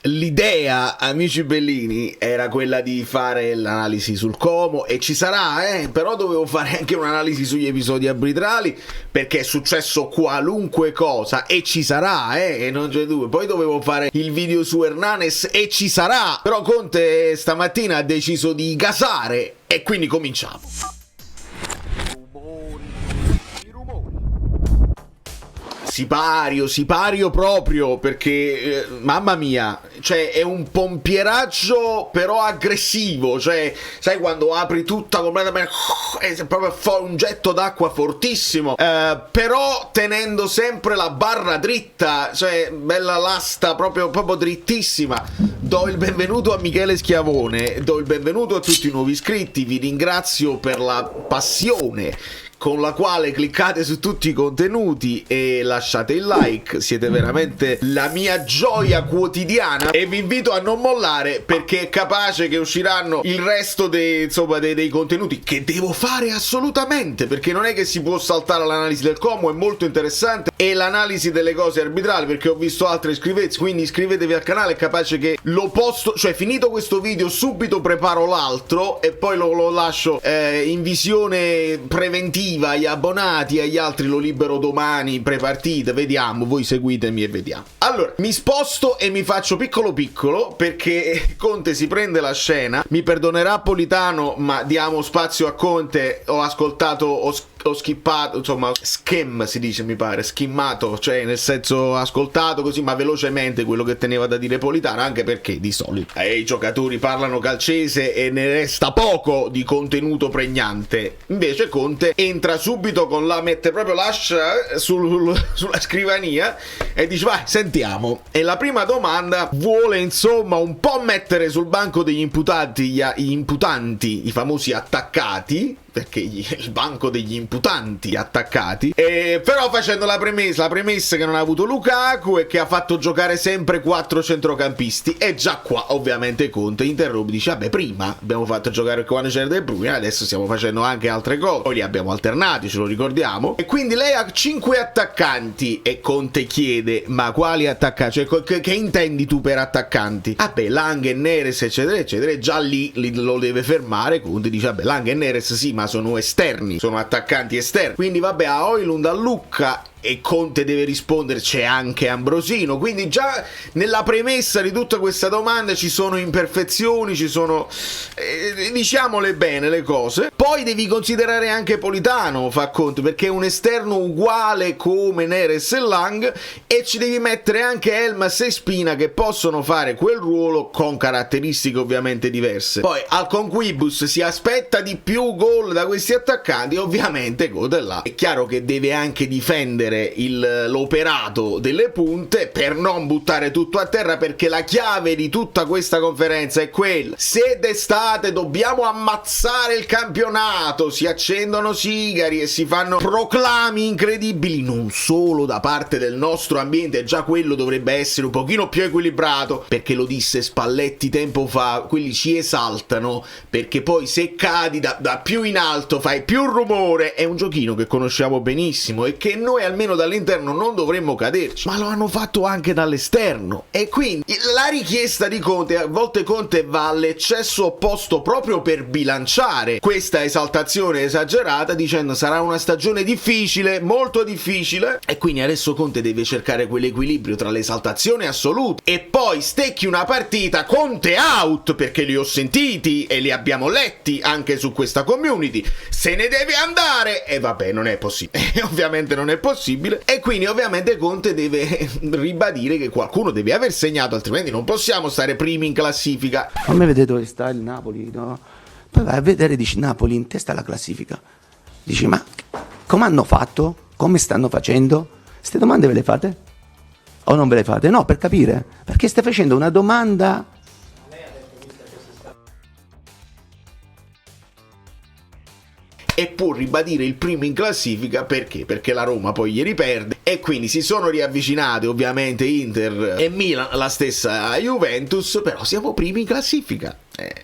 L'idea, amici bellini, era quella di fare l'analisi sul Como, e ci sarà, però dovevo fare anche un'analisi sugli episodi arbitrali, perché è successo qualunque cosa, e ci sarà, e non c'è dubbio. Poi dovevo fare il video su Hernanes, e ci sarà, però Conte stamattina ha deciso di gasare, e quindi cominciamo. Sipario proprio, perché mamma mia, cioè è un pompieraggio però aggressivo, cioè sai quando apri tutta completamente, è proprio un getto d'acqua fortissimo, però tenendo sempre la barra dritta, cioè bella l'asta proprio drittissima. Do il benvenuto a Michele Schiavone, do il benvenuto a tutti i nuovi iscritti, vi ringrazio per la passione con la quale cliccate su tutti i contenuti e lasciate il like. Siete veramente la mia gioia quotidiana, e vi invito a non mollare, perché è capace che usciranno il resto dei contenuti che devo fare assolutamente, perché non è che si può saltare l'analisi del Como, è molto interessante, e l'analisi delle cose arbitrali, perché ho visto altre iscrivetevi, quindi iscrivetevi al canale, è capace che lo posto, cioè finito questo video subito preparo l'altro e poi lo lascio in visione preventiva agli abbonati, agli altri lo libero domani pre-partita, vediamo, voi seguitemi e vediamo. Allora, mi sposto e mi faccio piccolo perché Conte si prende la scena, mi perdonerà Politano, ma diamo spazio a Conte. Ho ascoltato, ho skippato, insomma, si dice, mi pare, skimmato, cioè nel senso ascoltato così ma velocemente quello che teneva da dire Politano, anche perché di solito i giocatori parlano calcese e ne resta poco di contenuto pregnante. Invece Conte entra subito con mette proprio l'ascia sulla scrivania e dice vai, sentiamo. E la prima domanda vuole insomma un po' mettere sul banco degli imputanti gli imputanti, i famosi attaccati, perché il banco degli imputanti attaccati, però facendo la premessa che non ha avuto Lukaku e che ha fatto giocare sempre 4 centrocampisti. E già qua ovviamente Conte interrompe, dice vabbè, prima abbiamo fatto giocare quando c'era De Bruyne, adesso stiamo facendo anche altre cose, poi li abbiamo alternati, ce lo ricordiamo, e quindi lei ha 5 attaccanti. E Conte chiede ma quali attaccanti, cioè che intendi tu per attaccanti? Vabbè, Lang e Neres eccetera eccetera, e già lì lo deve fermare. Conte dice vabbè, Lang e Neres sì, ma sono esterni, sono attaccanti esterni, quindi vabbè, a Højlund, a Lucca. E Conte deve rispondere c'è anche Ambrosino, quindi già nella premessa di tutta questa domanda ci sono imperfezioni, ci sono diciamole bene le cose. Poi devi considerare anche Politano, fa Conte, perché è un esterno uguale come Neres e Lang, e ci devi mettere anche Elmas e Spina che possono fare quel ruolo con caratteristiche ovviamente diverse. Poi al Conquibus si aspetta di più gol da questi attaccanti, ovviamente Conte là è chiaro che deve anche difendere l'operato delle punte per non buttare tutto a terra, perché la chiave di tutta questa conferenza è quella: se d'estate dobbiamo ammazzare il campionato, si accendono sigari e si fanno proclami incredibili, non solo da parte del nostro ambiente, già quello dovrebbe essere un pochino più equilibrato, perché lo disse Spalletti tempo fa, quelli ci esaltano, perché poi se cadi da più in alto fai più rumore. È un giochino che conosciamo benissimo e che noi almeno dall'interno non dovremmo caderci, ma lo hanno fatto anche dall'esterno. E quindi la richiesta di Conte, a volte Conte va all'eccesso opposto proprio per bilanciare questa esaltazione esagerata, dicendo sarà una stagione difficile, molto difficile, e quindi adesso Conte deve cercare quell'equilibrio tra l'esaltazione assoluta e poi stecchi una partita Conte out, perché li ho sentiti e li abbiamo letti anche su questa community, se ne deve andare, e vabbè, non è possibile ovviamente non è possibile. E quindi ovviamente Conte deve ribadire che qualcuno deve aver segnato, altrimenti non possiamo stare primi in classifica. A me vedete dove sta il Napoli, no? Poi vai a vedere, dici Napoli in testa alla classifica, dici ma come hanno fatto? Come stanno facendo? Queste domande ve le fate? O non ve le fate? No, per capire, perché stai facendo una domanda. E può ribadire il primo in classifica perché? Perché la Roma poi ieri perde e quindi si sono riavvicinate ovviamente Inter e Milan, la stessa Juventus, però siamo primi in classifica.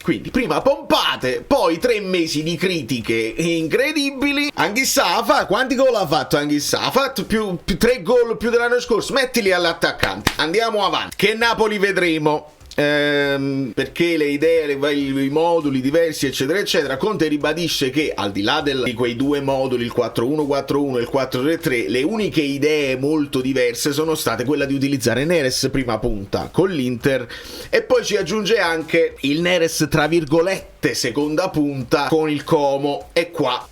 Quindi prima pompate, poi 3 mesi di critiche incredibili. Anghissà quanti gol ha fatto Anghissà? Ha fatto più 3 gol più dell'anno scorso, mettili all'attaccante, andiamo avanti. Che Napoli vedremo. Perché le idee, i moduli diversi eccetera eccetera. Conte ribadisce che al di là di quei 2 moduli, il 4-1-4-1 e il 4-3-3, le uniche idee molto diverse sono state quella di utilizzare Neres prima punta con l'Inter, e poi ci aggiunge anche il Neres tra virgolette seconda punta con il Como. E qua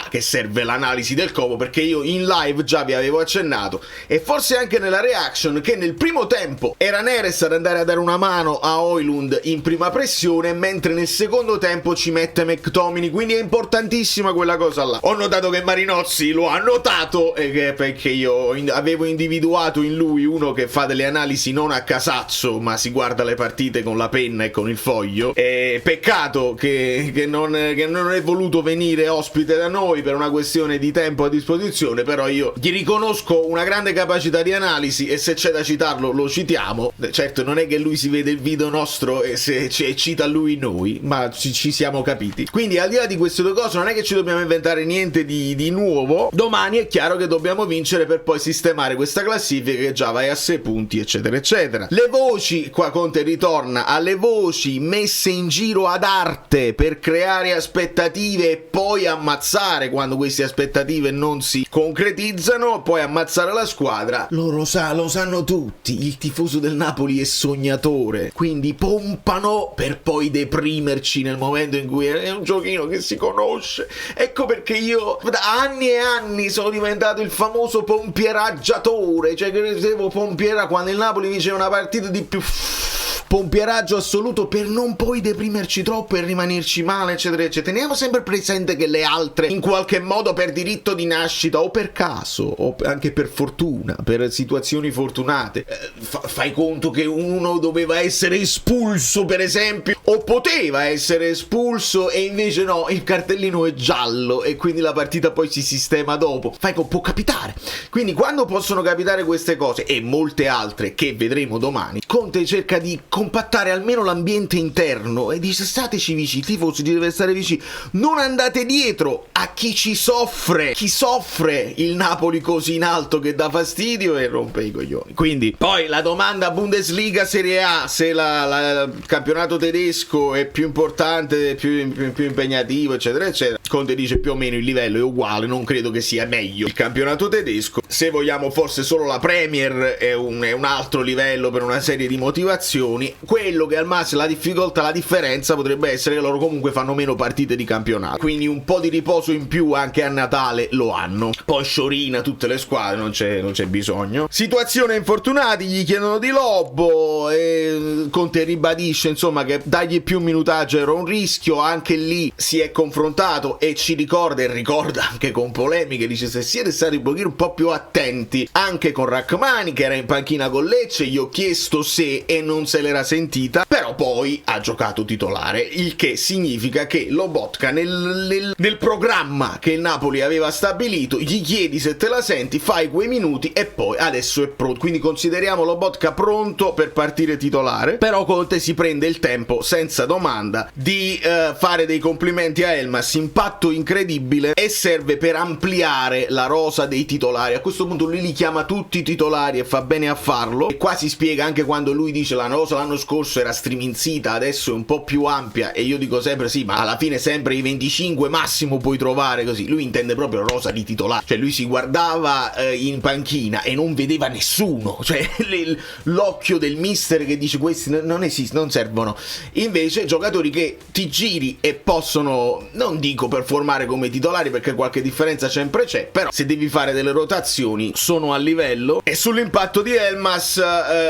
che serve l'analisi del Como, perché io in live già vi avevo accennato, e forse anche nella reaction, che nel primo tempo era Neres ad andare a dare una mano a Højlund in prima pressione, mentre nel secondo tempo ci mette McTominay, quindi è importantissima quella cosa là. Ho notato che Marinozzi lo ha notato, perché io avevo individuato in lui uno che fa delle analisi non a casaccio, ma si guarda le partite con la penna e con il foglio. Peccato che non è voluto venire ospite da noi per una questione di tempo a disposizione, però io gli riconosco una grande capacità di analisi, e se c'è da citarlo lo citiamo. Certo, non è che lui si vede il video nostro e se cita lui noi, ma ci siamo capiti. Quindi al di là di queste 2 cose non è che ci dobbiamo inventare niente di nuovo. Domani è chiaro che dobbiamo vincere per poi sistemare questa classifica che già vai a 6 punti eccetera eccetera. Le voci, qua Conte ritorna alle voci messe in giro ad arte per creare aspettative e poi ammazzare quando queste aspettative non si concretizzano, poi ammazzare la squadra. Lo sanno tutti, il tifoso del Napoli è sognatore, quindi pompano per poi deprimerci nel momento in cui è un giochino che si conosce. Ecco perché io da anni e anni sono diventato il famoso pompieraggiatore, cioè credevo pompiera quando il Napoli vinceva una partita di più, pompieraggio assoluto per non poi deprimerci troppo e rimanerci male eccetera eccetera. Teniamo sempre presente che le altre, in qualche modo per diritto di nascita o per caso o anche per fortuna, per situazioni fortunate, fai conto che uno doveva essere espulso per esempio, o poteva essere espulso, e invece no, il cartellino è giallo e quindi la partita poi si sistema dopo. Può capitare. Quindi quando possono capitare queste cose e molte altre che vedremo domani, Conte cerca di compattare almeno l'ambiente interno e dice: stateci vicini, i tifosi deve stare vicini, non andate dietro a chi soffre il Napoli così in alto che dà fastidio e rompe i coglioni. Quindi poi la domanda Bundesliga Serie A, se il campionato tedesco è più importante, più impegnativo eccetera eccetera, Conte dice più o meno il livello è uguale, non credo che sia meglio il campionato tedesco. Se vogliamo forse solo la Premier è un altro livello per una serie di motivazioni. Quello che al massimo la differenza potrebbe essere che loro comunque fanno meno partite di campionato, quindi un po' di riposo in più anche a Natale lo hanno. Poi sciorina tutte le squadre, non c'è bisogno. Situazione infortunati, gli chiedono di Lobo e Conte ribadisce insomma che dargli più minutaggio era un rischio. Anche lì si è confrontato e ci ricorda anche con polemiche, dice: se siete stati un po' più attenti anche con Rachmani che era in panchina con Lecce, gli ho chiesto se e non se l'era sentita, però poi ha giocato titolare, il che significa che Lobotka nel programma che il Napoli aveva stabilito gli chiedi se te la senti, fai quei minuti e poi adesso è pronto. Quindi consideriamo Lobotka pronto per partire titolare. Però Conte si prende il tempo senza domanda di fare dei complimenti a Elmas, impatto incredibile, e serve per ampliare la rosa dei titolari. A questo punto lui li chiama tutti titolari e fa bene a farlo, e qua si spiega anche quando lui dice la rosa l'anno scorso era striminzita, adesso è un po' più ampia, e io dico sempre sì, ma alla fine sempre i 25 massimo puoi trovare così. Lui intende proprio rosa di titolare, cioè lui si guardava in panchina e non vedeva nessuno, cioè l'occhio del mister che dice questi non esistono, non servono. Invece giocatori che ti giri e possono, non dico performare come titolari perché qualche differenza sempre c'è, però se devi fare delle rotazioni sono a livello. E sull'impatto di Elmas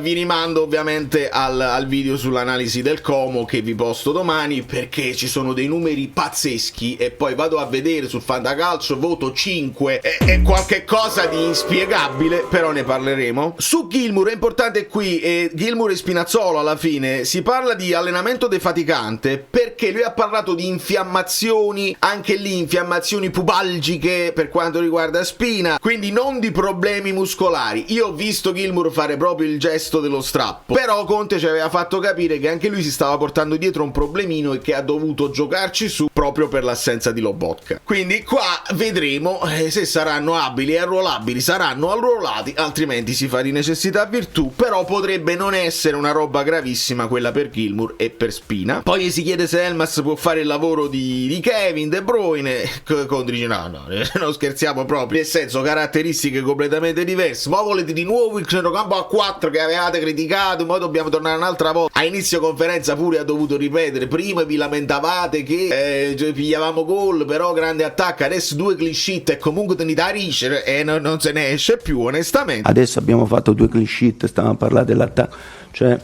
vi rimando ovviamente al video sull'analisi del Como che vi posto domani, perché ci sono dei numeri pazzeschi e poi vado a vedere sul Fantacalcio, voto 5, è qualche cosa di inspiegabile, però ne parleremo. Su Gilmour è importante qui, Gilmour e Spinazzola alla fine si parla di allenamento comportamento defaticante perché lui ha parlato di infiammazioni, anche lì infiammazioni pubalgiche per quanto riguarda spina, quindi non di problemi muscolari. Io ho visto Gilmour fare proprio il gesto dello strappo, però Conte ci aveva fatto capire che anche lui si stava portando dietro un problemino e che ha dovuto giocarci su proprio per l'assenza di Lobotka. Quindi qua vedremo se saranno abili e arruolabili, saranno arruolati, altrimenti si fa di necessità virtù, però potrebbe non essere una roba gravissima quella per Gilmour e per Spina. Poi si chiede se Elmas può fare il lavoro di Kevin De Bruyne. Conte dice no, non scherziamo proprio, nel senso caratteristiche completamente diverse. Ma volete di nuovo il centrocampo a 4 che avevate criticato, ma dobbiamo tornare un'altra volta. A inizio conferenza pure ha dovuto ripetere, prima vi lamentavate che pigliavamo gol, però grande attacco, adesso 2 clean sheet e comunque tenete a ricere e non se ne esce più, onestamente. Adesso abbiamo fatto 2 clean sheet, stavamo a parlare dell'attacco, cioè...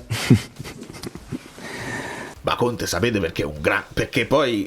Ma Conte sapete perché è un gran... perché poi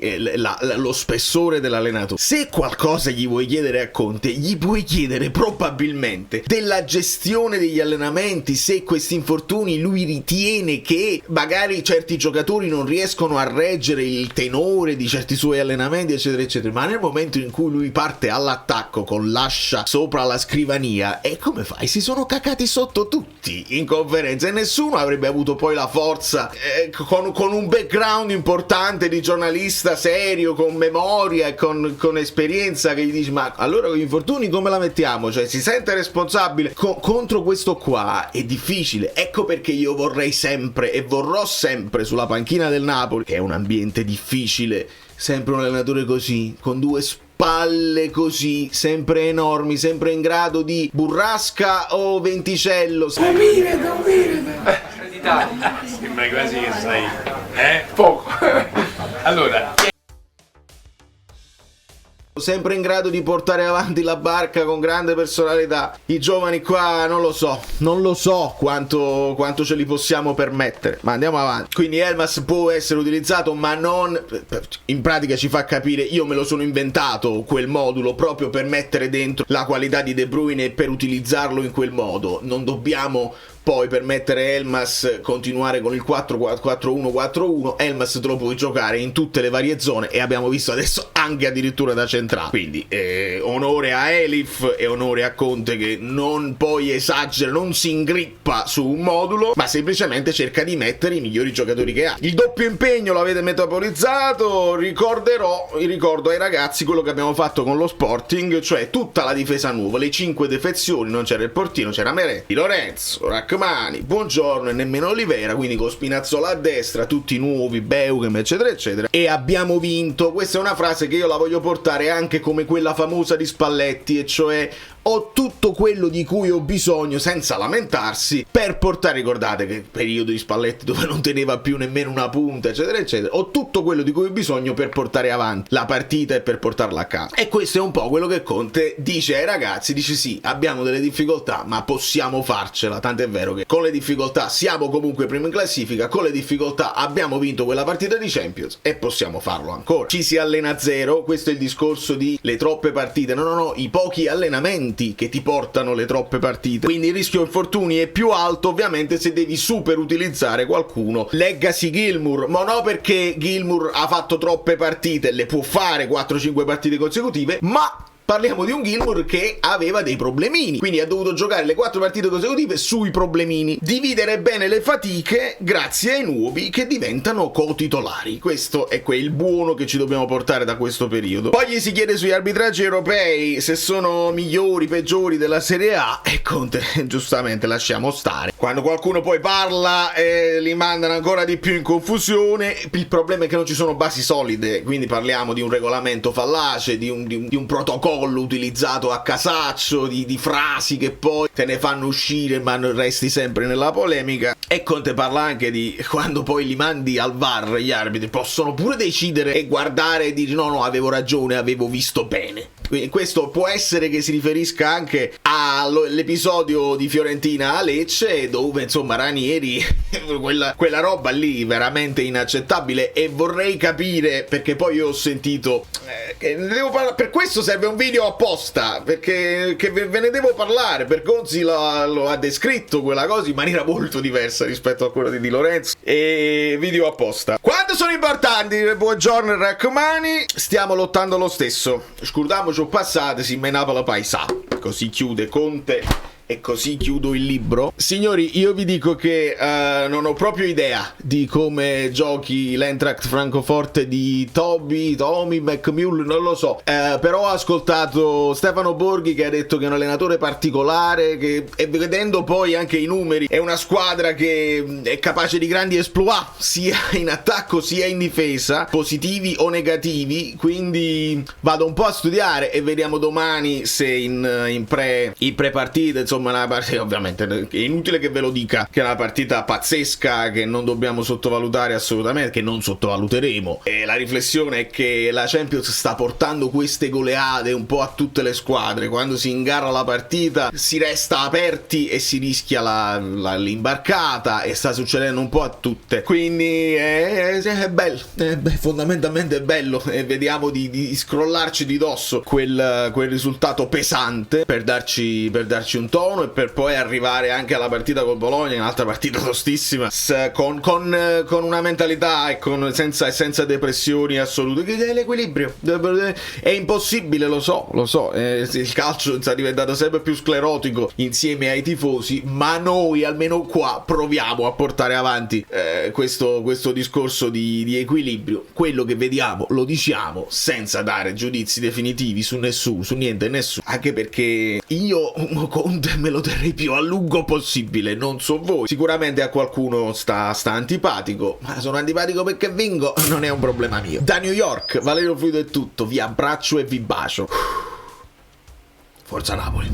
lo spessore dell'allenatore. Se qualcosa gli vuoi chiedere a Conte, gli puoi chiedere probabilmente della gestione degli allenamenti, se questi infortuni lui ritiene che magari certi giocatori non riescono a reggere il tenore di certi suoi allenamenti, eccetera eccetera. Ma nel momento in cui lui parte all'attacco con l'ascia sopra la scrivania, e come fai? Si sono cacati sotto tutti in conferenza e nessuno avrebbe avuto poi la forza con un background importante di giornalista serio, con memoria e con esperienza, che gli dici ma allora con gli infortuni come la mettiamo? Cioè si sente responsabile contro questo qua, è difficile. Ecco perché io vorrei sempre e vorrò sempre sulla panchina del Napoli, che è un ambiente difficile, sempre un allenatore così, con 2 spalle così, sempre enormi, sempre in grado di burrasca o venticello. Sembra quasi che sai, poco. Allora, sempre in grado di portare avanti la barca con grande personalità. I giovani qua non lo so quanto ce li possiamo permettere, ma andiamo avanti. Quindi Elmas può essere utilizzato, ma non, in pratica ci fa capire, io me lo sono inventato quel modulo proprio per mettere dentro la qualità di De Bruyne e per utilizzarlo in quel modo. Non dobbiamo poi permettere Elmas continuare con il 4-4-1-4-1. Elmas te lo puoi giocare in tutte le varie zone e abbiamo visto adesso anche addirittura da centrale. Quindi onore a Elif e onore a Conte che non poi esagera, non si ingrippa su un modulo, ma semplicemente cerca di mettere i migliori giocatori che ha. Il doppio impegno l'avete metabolizzato. Ricordo ai ragazzi quello che abbiamo fatto con lo Sporting, cioè tutta la difesa nuova, le 5 defezioni, non c'era il portino, c'era Meretti, Lorenzo, Rachmani, Buongiorno e nemmeno Olivera, quindi con Spinazzola a destra, tutti nuovi, Beughem eccetera eccetera, e abbiamo vinto. Questa è una frase che io la voglio portare anche come quella famosa di Spalletti, e cioè ho tutto quello di cui ho bisogno senza lamentarsi per portare, ricordate che periodo di Spalletti dove non teneva più nemmeno una punta eccetera eccetera, ho tutto quello di cui ho bisogno per portare avanti la partita e per portarla a casa. E questo è un po' quello che Conte dice ai ragazzi, dice sì, abbiamo delle difficoltà ma possiamo farcela, tant'è vero che con le difficoltà siamo comunque primi in classifica, con le difficoltà abbiamo vinto quella partita di Champions e possiamo farlo ancora. Ci si allena a zero, questo è il discorso di le troppe partite, no, i pochi allenamenti che ti portano le troppe partite, quindi il rischio infortuni è più alto ovviamente se devi super utilizzare qualcuno. Legacy Gilmour, ma no perché Gilmour ha fatto troppe partite, le può fare 4-5 partite consecutive, ma parliamo di un Gilmour che aveva dei problemini, quindi ha dovuto giocare le 4 partite consecutive sui problemini. Dividere bene le fatiche grazie ai nuovi che diventano co-titolari. Questo è quel buono che ci dobbiamo portare da questo periodo. Poi gli si chiede sugli arbitraggi europei se sono migliori, peggiori della Serie A, e Conte giustamente lasciamo stare. Quando qualcuno poi parla li mandano ancora di più in confusione. Il problema è che non ci sono basi solide, quindi parliamo di un regolamento fallace, di un protocollo utilizzato a casaccio, di frasi che poi te ne fanno uscire ma resti sempre nella polemica. E Conte parla anche di quando poi li mandi al VAR, gli arbitri possono pure decidere e guardare e dire no avevo ragione, avevo visto bene. Quindi questo può essere che si riferisca anche all'episodio di Fiorentina a Lecce, dove insomma Ranieri quella roba lì veramente inaccettabile. E vorrei capire, perché poi io ho sentito Per questo serve un video apposta, perché ve ne devo parlare. Per Gonzi lo ha descritto quella cosa in maniera molto diversa rispetto a quella di Di Lorenzo. E video apposta. Quando sono importanti, buongiorno raccomani, stiamo lottando lo stesso. Scordiamoci passate, si menava la paesà. Così chiude Conte. E così chiudo il libro. Signori, io vi dico che non ho proprio idea di come giochi l'Eintracht Francoforte di Tommy McMullen, non lo so. Però ho ascoltato Stefano Borghi che ha detto che è un allenatore particolare, e vedendo poi anche i numeri, è una squadra che è capace di grandi exploit, sia in attacco sia in difesa, positivi o negativi. Quindi vado un po' a studiare e vediamo domani se in pre-partita, insomma, una partita, ovviamente è inutile che ve lo dica, che è una partita pazzesca che non dobbiamo sottovalutare assolutamente, che non sottovaluteremo. E la riflessione è che la Champions sta portando queste goleade un po' a tutte le squadre. Quando si ingarra la partita si resta aperti e si rischia l'imbarcata, e sta succedendo un po' a tutte. Quindi è bello, fondamentalmente è bello, e vediamo di scrollarci di dosso quel risultato pesante per darci un tono, e per poi arrivare anche alla partita col Bologna, un'altra partita tostissima, con una mentalità e senza depressioni assolute. L'equilibrio è impossibile, lo so, il calcio sta diventando sempre più sclerotico insieme ai tifosi, ma noi almeno qua proviamo a portare avanti questo discorso di equilibrio. Quello che vediamo lo diciamo senza dare giudizi definitivi su nessuno, su niente e nessuno, anche perché io Conte me lo terrei più a lungo possibile, non so voi. Sicuramente a qualcuno sta antipatico, ma sono antipatico perché vinco, non è un problema mio. Da New York, Valerio Fluido è tutto, vi abbraccio e vi bacio. Forza Napoli.